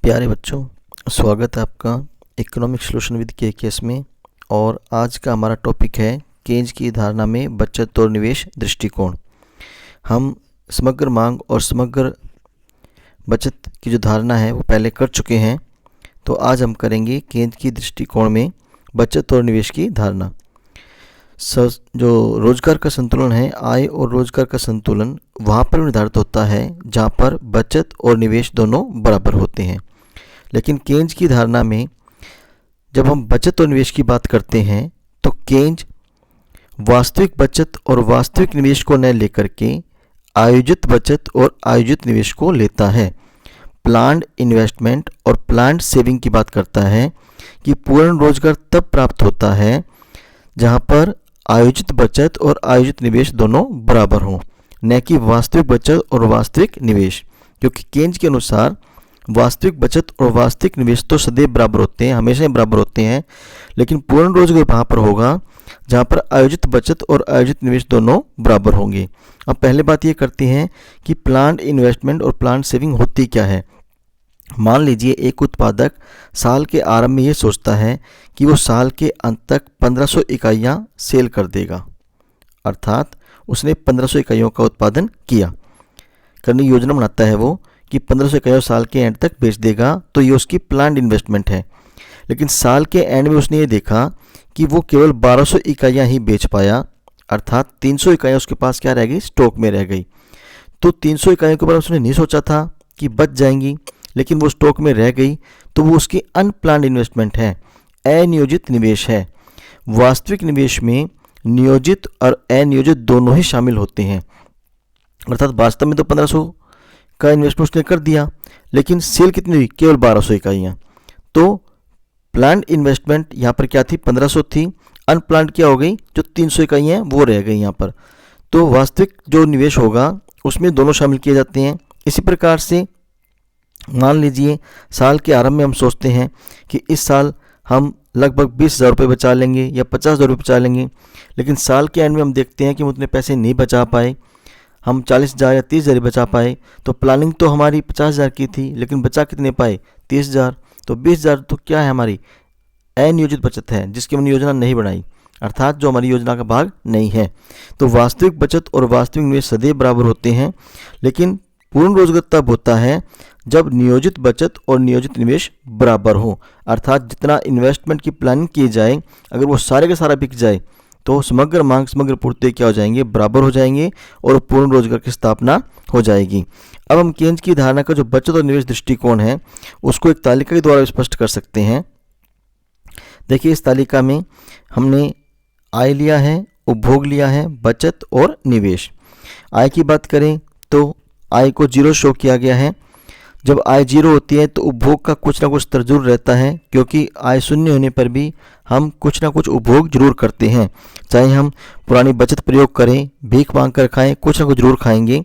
प्यारे बच्चों, स्वागत है आपका इकोनॉमिक सॉल्यूशन विद के में। और आज का हमारा टॉपिक है केन्ज की धारणा में बचत और निवेश दृष्टिकोण। हम समग्र मांग और समग्र बचत की जो धारणा है वो पहले कर चुके हैं, तो आज हम करेंगे केन्ज की दृष्टिकोण में बचत और निवेश की धारणा। जो रोजगार का संतुलन है, आय और रोजगार का संतुलन वहाँ पर निर्धारित होता है जहाँ पर बचत और निवेश दोनों बराबर होते हैं। लेकिन केन्ज की धारणा में जब हम बचत और निवेश की बात करते हैं तो केन्ज वास्तविक बचत और वास्तविक निवेश को न लेकर के आयोजित बचत और आयोजित निवेश को लेता है। प्लान्ड इन्वेस्टमेंट और प्लान्ड सेविंग की बात करता है कि पूर्ण रोजगार तब प्राप्त होता है जहाँ पर आयोजित बचत और आयोजित निवेश दोनों बराबर हों, न कि वास्तविक बचत और वास्तविक निवेश। क्योंकि केन्ज के अनुसार वास्तविक बचत और वास्तविक निवेश तो सदैव बराबर होते हैं, हमेशा बराबर होते हैं, लेकिन पूर्ण रोजगार वहाँ पर होगा जहाँ पर आयोजित बचत और आयोजित निवेश दोनों बराबर होंगे। अब पहले बात ये करते हैं कि प्लान्ड इन्वेस्टमेंट और प्लान्ड सेविंग होती क्या है। मान लीजिए एक उत्पादक साल के आरंभ में ये सोचता है कि वो साल के अंत तक 1500 इकाइयाँ सेल कर देगा, अर्थात उसने 1500 इकाइयों का उत्पादन किया। करने की योजना बनाता है वो कि 1500 इकाइयों साल के एंड तक बेच देगा, तो ये उसकी प्लान्ड इन्वेस्टमेंट है। लेकिन साल के एंड में उसने ये देखा कि वो केवल 1200 इकाइयाँ ही बेच पाया, अर्थात 300 इकाइयाँ उसके पास क्या रह गई, स्टॉक में रह गई। तो 300 इकाइयों के बारे में उसने नहीं सोचा था कि बच जाएंगी, लेकिन वो स्टॉक में रह गई, तो वो उसकी अनप्लान्ड इन्वेस्टमेंट है, अनियोजित निवेश है। वास्तविक निवेश में नियोजित और अनियोजित दोनों ही शामिल होते हैं। अर्थात वास्तव में तो 1500 का इन्वेस्टमेंट उसने कर दिया, लेकिन सेल कितनी हुई, केवल 1200 इकाइयाँ। तो प्लान्ड इन्वेस्टमेंट यहाँ पर क्या थी, 1500 थी। अनप्लान्ड क्या हो गई, जो 300 इकाइयाँ हैं वो रह गई यहाँ पर। तो वास्तविक जो निवेश होगा उसमें दोनों शामिल किए जाते हैं। इसी प्रकार से मान लीजिए साल के आरंभ में हम सोचते हैं कि इस साल हम लगभग 20,000 रुपये बचा लेंगे या 50,000 रुपये बचा लेंगे, लेकिन साल के एंड में हम देखते हैं कि हम उतने पैसे नहीं बचा पाए, हम 40,000 या 30,000 बचा पाए। तो प्लानिंग तो हमारी 50,000 की थी, लेकिन बचा कितने पाए, 30,000। तो 20,000 तो क्या है, हमारी अनियोजित बचत है, जिसकी हमने योजना नहीं बनाई, अर्थात जो हमारी योजना का भाग नहीं है। तो वास्तविक बचत और वास्तविक निवेश सदैव बराबर होते हैं, लेकिन पूर्ण रोजगार तब होता है जब नियोजित बचत और नियोजित निवेश बराबर हो। अर्थात जितना इन्वेस्टमेंट की प्लानिंग की जाए, अगर वो सारे का सारा बिक जाए तो समग्र मांग समग्र पूर्ति क्या हो जाएंगे, बराबर हो जाएंगे और पूर्ण रोजगार की स्थापना हो जाएगी। अब हम केन्ज की धारणा का जो बचत और निवेश दृष्टिकोण है उसको एक तालिका के द्वारा स्पष्ट कर सकते हैं। देखिए, इस तालिका में हमने आय लिया है, उपभोग लिया है, बचत और निवेश। आय की बात करें तो आय को 0 शो किया गया है। जब आय 0 होती है तो उपभोग का कुछ ना कुछ स्तर जरूर रहता है, क्योंकि आय शून्य होने पर भी हम कुछ ना कुछ उपभोग जरूर करते हैं। चाहे हम पुरानी बचत प्रयोग करें, भीख मांग कर खाएं, कुछ ना कुछ जरूर खाएंगे।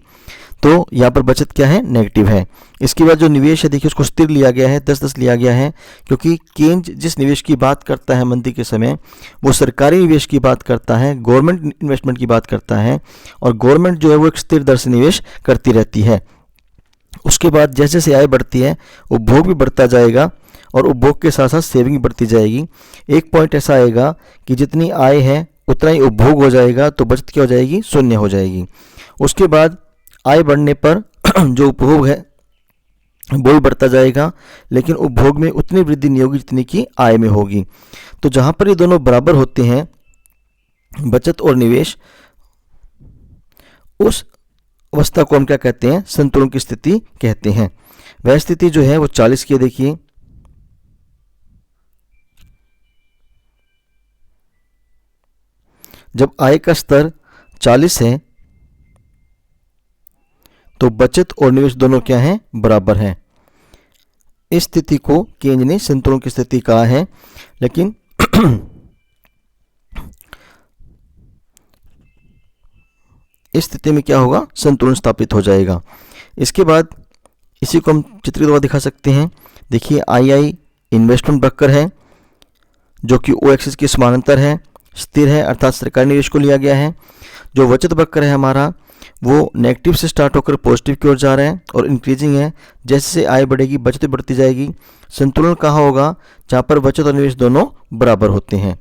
तो यहाँ पर बचत क्या है, नेगेटिव है। इसके बाद जो निवेश है, देखिए उसको स्थिर लिया गया है, 10-10 लिया गया है, क्योंकि केन्ज जिस निवेश की बात करता है मंदी के समय, वो सरकारी निवेश की बात करता है, गवर्नमेंट इन्वेस्टमेंट की बात करता है। और गवर्नमेंट जो है वो एक स्थिर दर से निवेश करती रहती है। उसके बाद जैसे जैसे आय बढ़ती है उपभोग भी बढ़ता जाएगा और उपभोग के साथ साथ सेविंग भी बढ़ती जाएगी। एक पॉइंट ऐसा आएगा कि जितनी आय है उतना ही उपभोग हो जाएगा, तो बचत क्या हो जाएगी, शून्य हो जाएगी। उसके बाद आय बढ़ने पर जो उपभोग है वो भी बढ़ता जाएगा, लेकिन उपभोग में उतनी वृद्धि नहीं होगी जितनी कि आय में होगी। तो जहाँ पर ये दोनों बराबर होते हैं, बचत और निवेश, उस अवस्था को हम क्या कहते हैं, संतुलन की स्थिति कहते हैं। वह स्थिति जो है वो 40 की है। देखिए, जब आय का स्तर 40 है तो बचत और निवेश दोनों क्या हैं, बराबर हैं। इस स्थिति को केन्ज ने संतुलन की स्थिति कहा है। लेकिन इस स्थिति में क्या होगा, संतुलन स्थापित हो जाएगा। इसके बाद इसी को हम चित्र के द्वारा दिखा सकते हैं। देखिए, आई इन्वेस्टमेंट वक्र है जो कि ओ एक्सिस के समानांतर है, स्थिर है, अर्थात सरकारी निवेश को लिया गया है। जो बचत वक्र है हमारा, वो नेगेटिव से स्टार्ट होकर पॉजिटिव की ओर जा रहा है और इंक्रीजिंग है। जैसे आय बढ़ेगी बचत बढ़ती जाएगी। संतुलन कहाँ होगा? जहाँ पर बचत और निवेश दोनों बराबर होते हैं।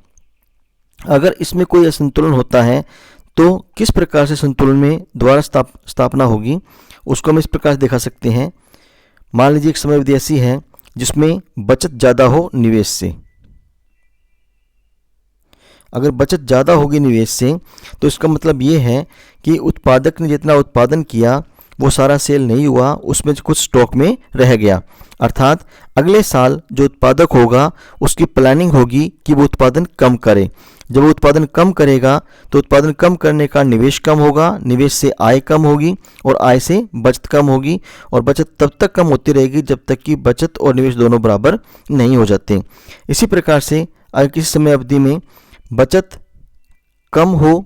अगर इसमें कोई असंतुलन होता है तो किस प्रकार से संतुलन में दोबारा स्थापना होगी, उसको हम इस प्रकार से दिखा सकते हैं। मान लीजिए एक समय अवधि ऐसी है जिसमें बचत ज़्यादा हो निवेश से। अगर बचत ज़्यादा होगी निवेश से तो इसका मतलब ये है कि उत्पादक ने जितना उत्पादन किया वो सारा सेल नहीं हुआ, उसमें कुछ स्टॉक में रह गया। अर्थात अगले साल जो उत्पादक होगा उसकी प्लानिंग होगी कि वो उत्पादन कम करे। जब वो उत्पादन कम करेगा तो उत्पादन कम करने का निवेश कम होगा, निवेश से आय कम होगी और आय से बचत कम होगी, और बचत तब तक कम होती रहेगी जब तक कि बचत और निवेश दोनों बराबर नहीं हो जाते। इसी प्रकार से अगर किसी समय अवधि में बचत कम हो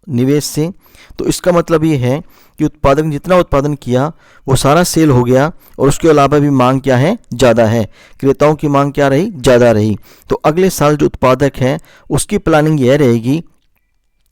निवेश से तो इसका मतलब ये है कि उत्पादक ने जितना उत्पादन किया वो सारा सेल हो गया, और उसके अलावा भी मांग क्या है? ज़्यादा है। क्रेताओं की मांग क्या रही? ज़्यादा रही। तो अगले साल जो उत्पादक है उसकी प्लानिंग यह रहेगी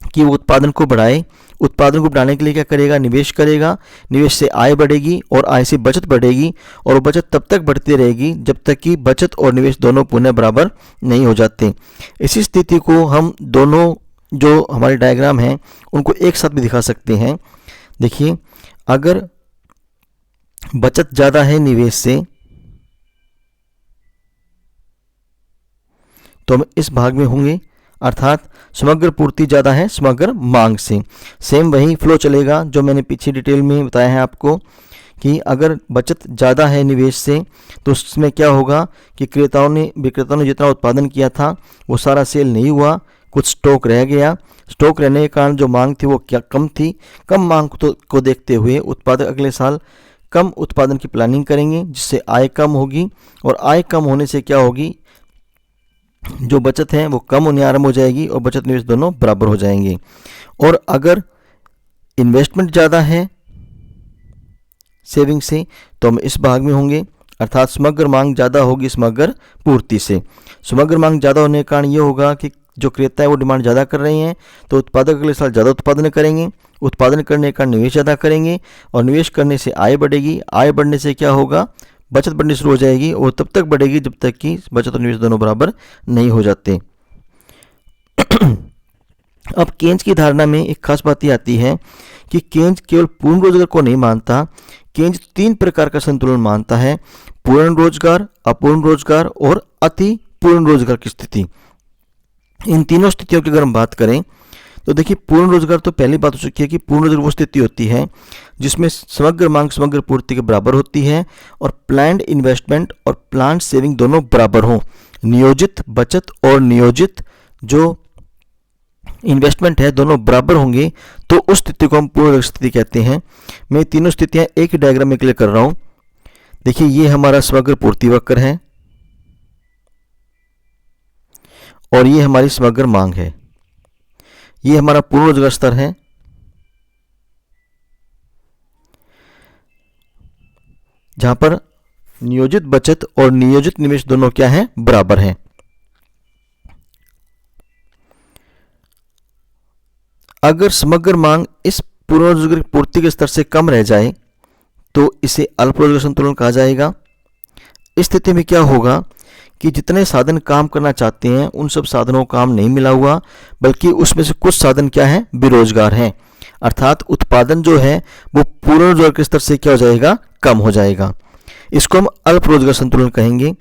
कि वो उत्पादन को बढ़ाए। उत्पादन को बढ़ाने के लिए क्या करेगा? निवेश करेगा। निवेश से आय बढ़ेगी और आय से बचत बढ़ेगी, और बचत तब तक बढ़ती रहेगी जब तक कि बचत और निवेश दोनों पुनः बराबर नहीं हो जाते। इसी स्थिति को हम दोनों जो हमारे डायग्राम हैं उनको एक साथ भी दिखा सकते हैं। देखिए, अगर बचत ज़्यादा है निवेश से तो हम इस भाग में होंगे, अर्थात समग्र पूर्ति ज़्यादा है समग्र मांग से। सेम वही फ्लो चलेगा जो मैंने पीछे डिटेल में बताया है आपको कि अगर बचत ज़्यादा है निवेश से तो उसमें क्या होगा कि विक्रेताओं ने जितना उत्पादन किया था वो सारा सेल नहीं हुआ, कुछ स्टॉक रह गया। स्टॉक रहने के कारण जो मांग थी वो क्या कम थी। कम मांग को देखते हुए उत्पादक अगले साल कम उत्पादन की प्लानिंग करेंगे, जिससे आय कम होगी, और आय कम होने से क्या होगी? जो बचत है वो कम होने आरंभ हो जाएगी और बचत निवेश दोनों बराबर हो जाएंगे। और अगर इन्वेस्टमेंट ज़्यादा है सेविंग से तो हम इस भाग में होंगे, अर्थात समग्र मांग ज़्यादा होगी समग्र पूर्ति से। समग्र मांग ज़्यादा होने के कारण ये होगा कि जो क्रेता है वो डिमांड ज़्यादा कर रहे हैं, तो उत्पादक अगले साल ज़्यादा उत्पादन करेंगे। उत्पादन करने का निवेश ज़्यादा करेंगे, और निवेश करने से आय बढ़ेगी। आय बढ़ने से क्या होगा? बचत बढ़नी शुरू हो जाएगी, और तब तक बढ़ेगी जब तक कि बचत और निवेश दोनों बराबर नहीं हो जाते। अब केंज की धारणा में एक खास बात ये आती है कि केंज केवल पूर्ण रोजगार को नहीं मानता। केंज 3 प्रकार का संतुलन मानता है: पूर्ण रोजगार, अपूर्ण रोजगार और अति पूर्ण रोजगार की स्थिति। इन तीनों स्थितियों की अगर हम बात करें तो देखिए, पूर्ण रोजगार तो पहली बात हो चुकी है कि पूर्ण रोजगार वो स्थिति होती है जिसमें समग्र मांग समग्र पूर्ति के बराबर होती है, और प्लान्ड इन्वेस्टमेंट और प्लान्ड सेविंग दोनों बराबर हों। नियोजित बचत और नियोजित जो इन्वेस्टमेंट है दोनों बराबर होंगे, तो उस स्थिति को हम पूर्ण स्थिति कहते हैं। मैं तीनों स्थितियां एक ही डायग्राम में क्लियर कर रहा हूं। देखिए, ये हमारा समग्र पूर्ति वक्र है और ये हमारी समग्र मांग है। ये हमारा पूर्ण रोजगार स्तर है, जहां पर नियोजित बचत और नियोजित निवेश दोनों क्या है? बराबर हैं। अगर समग्र मांग इस पूर्ण रोजगार पूर्ति के स्तर से कम रह जाए तो इसे अल्प रोजगार संतुलन कहा जाएगा। इस स्थिति में क्या होगा कि जितने साधन काम करना चाहते हैं उन सब साधनों को काम नहीं मिला हुआ, बल्कि उसमें से कुछ साधन क्या है? बेरोजगार हैं। अर्थात उत्पादन जो है वो पूर्ण रोजगार के स्तर से क्या हो जाएगा? कम हो जाएगा। इसको हम अल्प रोजगार संतुलन कहेंगे।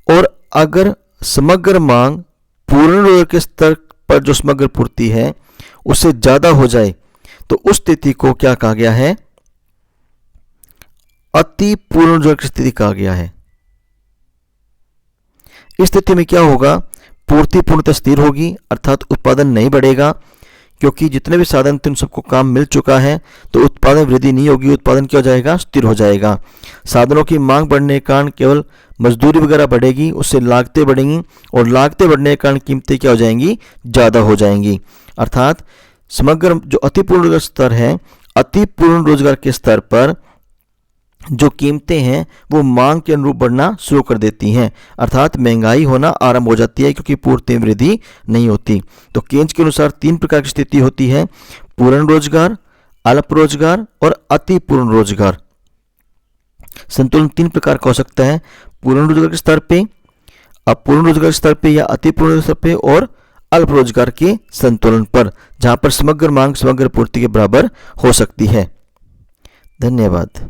और अगर समग्र मांग पूर्ण रोजगार के स्तर पर जो समग्र पूर्ति है उससे ज़्यादा हो जाए तो उस स्थिति को क्या कहा गया है? अति पूर्ण रोजगार की स्थिति कहा गया है। इस स्थिति में क्या होगा? पूर्ति पूर्णतः स्थिर होगी, अर्थात उत्पादन नहीं बढ़ेगा, क्योंकि जितने भी साधन थे उन सबको काम मिल चुका है, तो उत्पादन वृद्धि नहीं होगी। उत्पादन क्या हो जाएगा? स्थिर हो जाएगा। साधनों की मांग बढ़ने के कारण केवल मजदूरी वगैरह बढ़ेगी, उससे लागतें बढ़ेंगी, और लागतें बढ़ने के कारण कीमतें क्या हो जाएंगी? ज़्यादा हो जाएंगी। अर्थात समग्र जो अति पूर्ण रोजगार स्तर है, अति पूर्ण रोजगार के स्तर पर जो कीमतें हैं वो मांग के अनुरूप बढ़ना शुरू कर देती हैं, अर्थात महंगाई होना आरंभ हो जाती है, क्योंकि पूर्ति में वृद्धि नहीं होती। तो केंज के अनुसार 3 प्रकार की स्थिति होती है: पूर्ण रोजगार, अल्प रोजगार और अति पूर्ण रोजगार। संतुलन 3 प्रकार का हो सकता है, पूर्ण रोजगार के स्तर पे, अपूर्ण रोजगार के स्तर पे या अति पूर्ण रोजगार के स्तर पे और अल्प रोजगार के संतुलन पर, जहां पर समग्र मांग समग्र पूर्ति के बराबर हो सकती है। धन्यवाद।